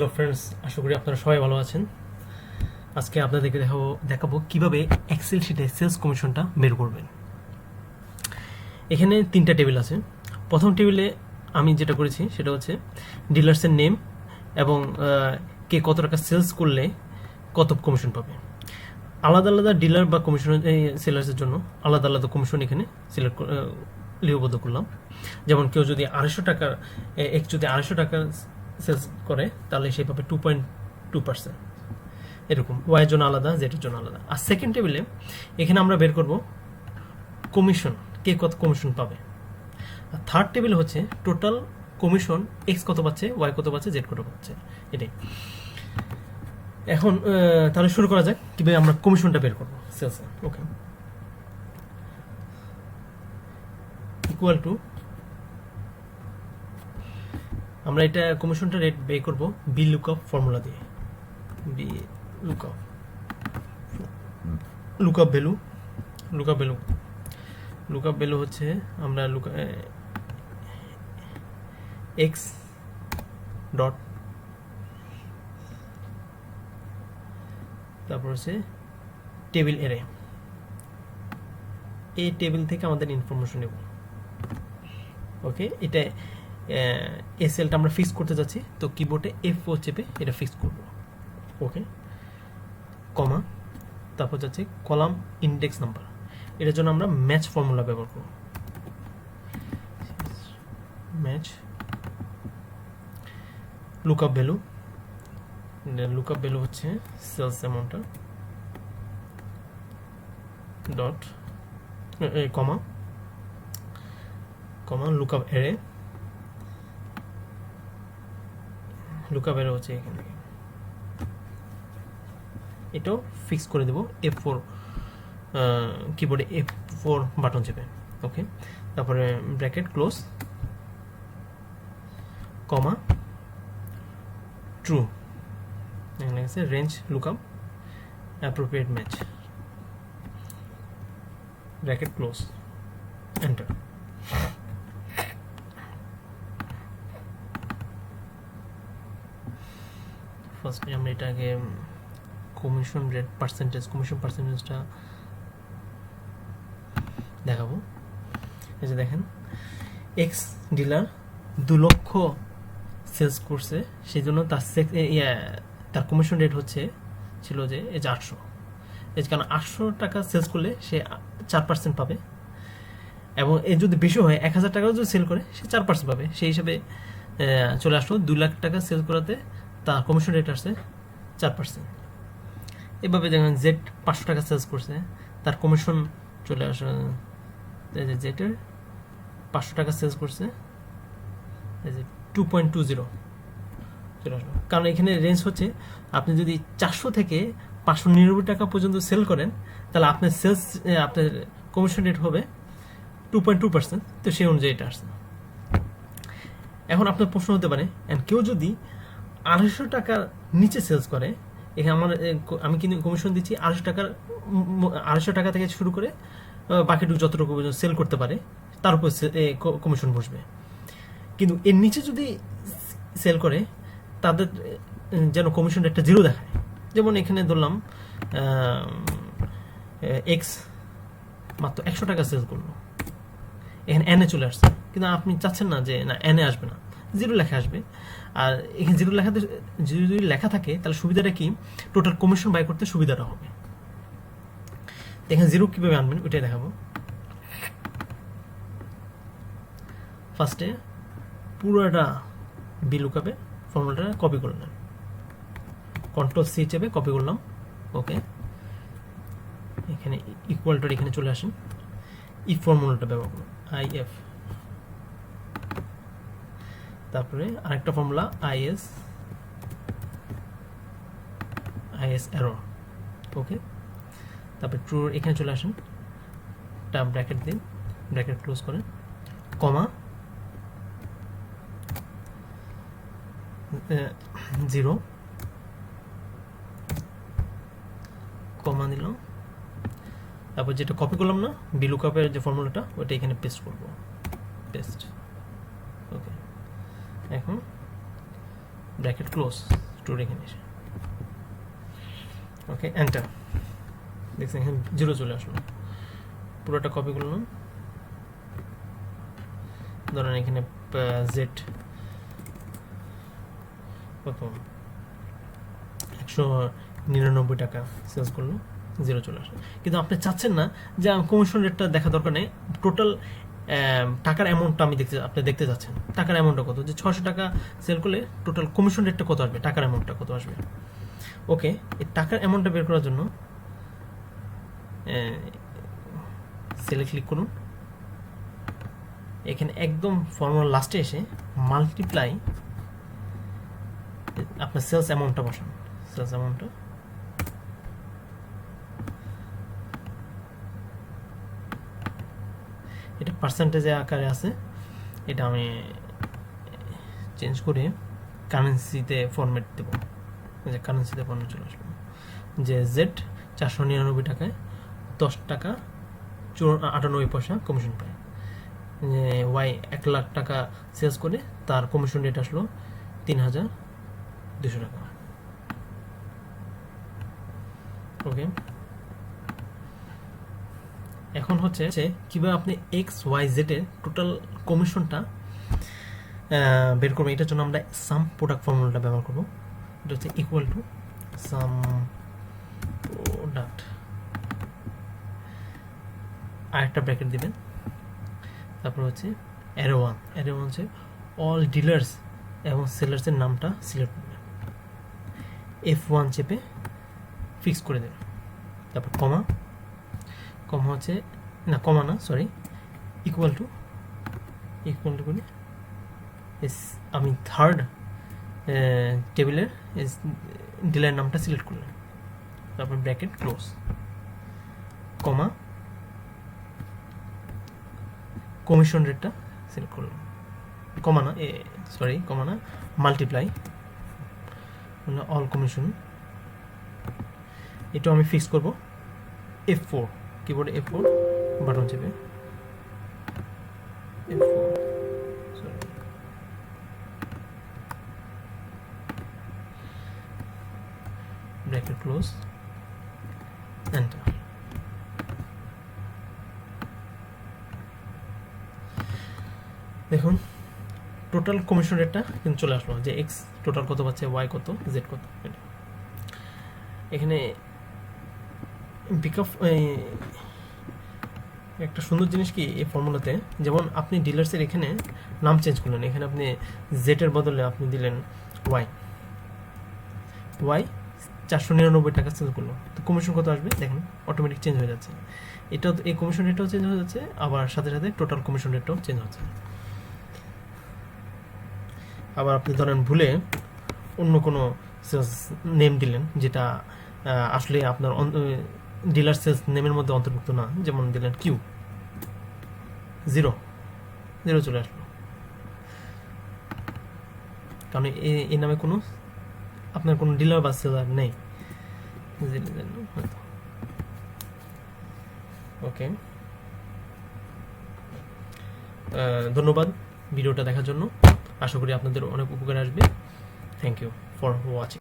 Hello friends, আশা করি আপনারা সবাই ভালো আছেন। আজকে আপনাদেরকে দেখাবো কিভাবে এক্সেল শিটে সেলস কমিশনটা বের করবেন। এখানে 3টা টেবিল আছে। প্রথম টেবিলে আমি যেটা করেছি সেটা হচ্ছে ডিলার্সের নেম এবং কে কত টাকা সেলস করলে কত কমিশন পাবে। আলাদা আলাদা ডিলার বা কমিশন সেলার্সের জন্য আলাদা আলাদা কমিশন এখানে সিলেক্ট লিপিবদ্ধ করলাম। যেমন কেউ যদি 250 টাকার যদি 250 টাকার সেলস করে তাহলে সে পাবে 2.2%। এরকম ওয়াই এর জন্য আলাদা, জেড এর জন্য আলাদা। আর সেকেন্ড টেবিলে এখানে আমরা বের করব কমিশন, কে কত কমিশন পাবে। আর থার্ড টেবিল হচ্ছে টোটাল কমিশন, এক্স কত পাচ্ছে, ওয়াই কত পাচ্ছে, জেড কত পাচ্ছে। এটাই। এখন তাহলে শুরু করা যাক কিভাবে আমরা কমিশনটা বের করবো সেলস। ওকে, ইকুয়াল টু, আমরা এটা কমিশনটা রেট বের করব বি লুকআপ ফর্মুলা দিয়ে। বি লুকআপ ভ্যালু হচ্ছে আমরা এক্স ডট, তারপর হচ্ছে টেবিল এরে। এই টেবিল থেকে আমাদের ইনফরমেশন নেব। ওকে, এটা এই সেলটা আমরা ফিক্স করতে যাচ্ছি, তো কিবোর্ডে F4 চেপে এটা ফিক্স করব। ওকে, কমা, তারপর যাচ্ছে কলাম ইন্ডেক্স নাম্বার। এটার জন্য আমরা ম্যাচ ফর্মুলা ব্যবহার করব। ম্যাচ লুকআপ ভ্যালু হচ্ছে সেলস অ্যামাউন্টটা ডট কমা লুকআপ এরে হচ্ছে এখান থেকে। এটাও ফিক্স করে দেব F4 কিবোর্ডে F4 বাটন চেপে। ওকে, তারপরে ব্র্যাকেট ক্লোজ, কমা ট্রু, এখানে আছে range lookup appropriate match, bracket close, enter. ফার্স্টে আমরা এটাকে কমিশন পার্সেন্টেজটা দেখাবো। এই যে দেখেন, এক্স ডিলার 2 লক্ষ সেলস করছে, সেই জন্য তার কমিশন রেট ছিল যে 800। কারণ 800 টাকা সেলস করলে সে 4% পাবে, এবং এর যদি বেশি হয় 1000 টাকাও যদি সেল করে সে 4% পাবে। সেই হিসাবে চলে আসলো 2 লাখ টাকা সেল করাতে তার কমিশন রেট আসছে 4%। এভাবে দেখেন জেড 500 টাকা সেলস করছে, তার কমিশন চলে আসে, জেডের 500 টাকা সেলস করছে 2.20 চলে আসলো। কারণ এখানে রেঞ্জ হচ্ছে আপনি যদি 400 থেকে 599 টাকা পর্যন্ত সেল করেন তাহলে আপনার কমিশন রেট হবে 2.2%। তো সেই অনুযায়ী এটা আসছে। এখন আপনার প্রশ্ন হতে পারে, কেউ যদি 250 টাকার নিচে সেলস করে, এখানে আমি কিন্তু কমিশন দিচ্ছি 250 টাকা থেকে শুরু করে বাকিটুকু যতটুকু সেল করতে পারে তার উপর কমিশন বসবে। কিন্তু এর নিচে যদি সেল করে তাদের যেন কমিশন রেটটা 0 দেখায়। যেমন এখানে ধরলাম এক্স মাত্র 100 টাকা সেল করলো, এখানে এনে চলে আসছে, কিন্তু আপনি চাচ্ছেন না যে না এনে আসবে না, 0 লেখা আসবে। আর এখানে 0 যদি লেখা থাকে তাহলে সুবিধাটা কি, টোটাল কমিশন বাই করতে সুবিধাটা হবে। এখানে 0 কিভাবে আনবেন ওইটাই দেখাবো। ফার্স্টে পুরোটা বি লুকআপে ফর্মুলাটা কপি করে নেন, Ctrl+C চেপে কপি করলাম। ওকে, এখানে ইকুয়ালটা এখানে চলে আসেন, এই ফর্মুলাটা ব্যবহার করুন, IF, তারপরে আরেকটা ফর্মুলা IS এরর। ওকে, তারপরে ট্রু এখানে চলে আসেন, ব্র্যাকেট দিন, ব্র্যাকেট ক্লোজ করেন, কমা 0, কমা দিলাম, তারপর যেটা কপি করলাম না বি লুকআপের যে ফর্মুলাটা ওটা এখানে পেস্ট করব, পেস্ট। ওকে, এখন ব্র্যাকেট ক্লোজ, টু এখানে এসে ওকে এন্টার, দেখছেন এখানে 0 চলে আসলো। পুরোটা কপি করলাম, ধরেন এখানে জেড কত 199 টাকা সেলস করলো, 0 চলে আসলো। কিন্তু আপনি চাচ্ছেন না যে কমিশন রেটটা দেখা দরকার নেই, টোটাল টাকার অ্যামাউন্টটা আপনি দেখতে যাচ্ছেন টাকার অ্যামাউন্টটা কত, যে 600 টাকা সেল করলে টোটাল কমিশন রেটটা কত আসবে, টাকার অ্যামাউন্টটা কত আসবে। ওকে, এই টাকার অ্যামাউন্টটা বের করার জন্য সেলে ক্লিক করুন, এখানে একদম ফর্মুলা লাস্টে এসে মাল্টিপ্লাই আপনার সেলস অ্যামাউন্টটা বসান, সেলস অ্যামাউন্টটা এটা পার্সেন্টেজে আকারে আছে, এটা আমি চেঞ্জ করে কারেন্সিতে ফরম্যাট দেব, যে কারেন্সিতে ফরম্যাট চলে আসলো, যে জেড 499 টাকায় 10 টাকা 98 পয়সা কমিশন পায়, যে ওয়াই 1 লাখ টাকা সেলস করে তার কমিশন রেট আসলো 3200 টাকা। ওকে, এখন হচ্ছে কিভাবে আপনি এক্স ওয়াই জেড এর টোটাল কমিশনটা বের করবো। এটার জন্য আমরা সাম প্রোডাক্ট ফর্মুলাটা ব্যবহার করবো। এটা হচ্ছে ইকুয়াল টু সাম প্রোডাক্ট, আরেকটা ব্র্যাকেট দিবেন, তারপর হচ্ছে অ্যারো ওয়ান হচ্ছে অল ডিলার্স এবং সেলার্সের নামটা সিলেক্ট করবেন, F1 চেপে ফিক্স করে দেবেন, তারপর কমা হচ্ছে না, কমা না সরি, ইকুয়াল টু করে আমি থার্ড টেবিলের ডিলার নামটা সিলেক্ট করলাম, তারপর ব্র্যাকেট ক্লোজ, কমা কমিশন রেটটা সিলেক্ট করলাম, কমা না মাল্টিপ্লাই অল কমিশন, এটা আমি ফিক্স করব F4, কিবোর্ডে F4 বাটন চেপে ব্র্যাকেট ক্লোজ, এন্টার। দেখুন টোটাল কমিশন রেটটা কিন্তু চলে আসলো, যে এক্স টোটাল কত পাচ্ছে, ওয়াই কত, জেড কত। এখানে একটা সুন্দর জিনিস কি এই ফর্মুলাতে, যেমন আপনি ডিলার্সের এখানে নাম চেঞ্জ করলেন, এখানে আপনি জেড এর বদলে আপনি দিলেন ওয়াই 499 টাকা চেঞ্জ করলো, তো কমিশন কত আসবে দেখেন, অটোমেটিক চেঞ্জ হয়ে যাচ্ছে। এটা এই কমিশন রেটটাও চেঞ্জ হয়ে যাচ্ছে, আবার সাথে সাথে টোটাল কমিশন রেটটাও চেঞ্জ হচ্ছে। আবার আপনি ধরেন ভুলে অন্য কোনো সেলস নেম দিলেন, যেটা আসলে আপনার ডিলার সেলস নেমের মধ্যে অন্তর্ভুক্ত না, যেমন দিলেন কিউ, 0 চলে আসলো, কারণ এই নামে কোনো আপনার কোনো ডিলার বা সেলার নেই। ওকে, ধন্যবাদ ভিডিওটা দেখার জন্য, আশা করি আপনাদের অনেক উপকার আসবে। Thank you for watching.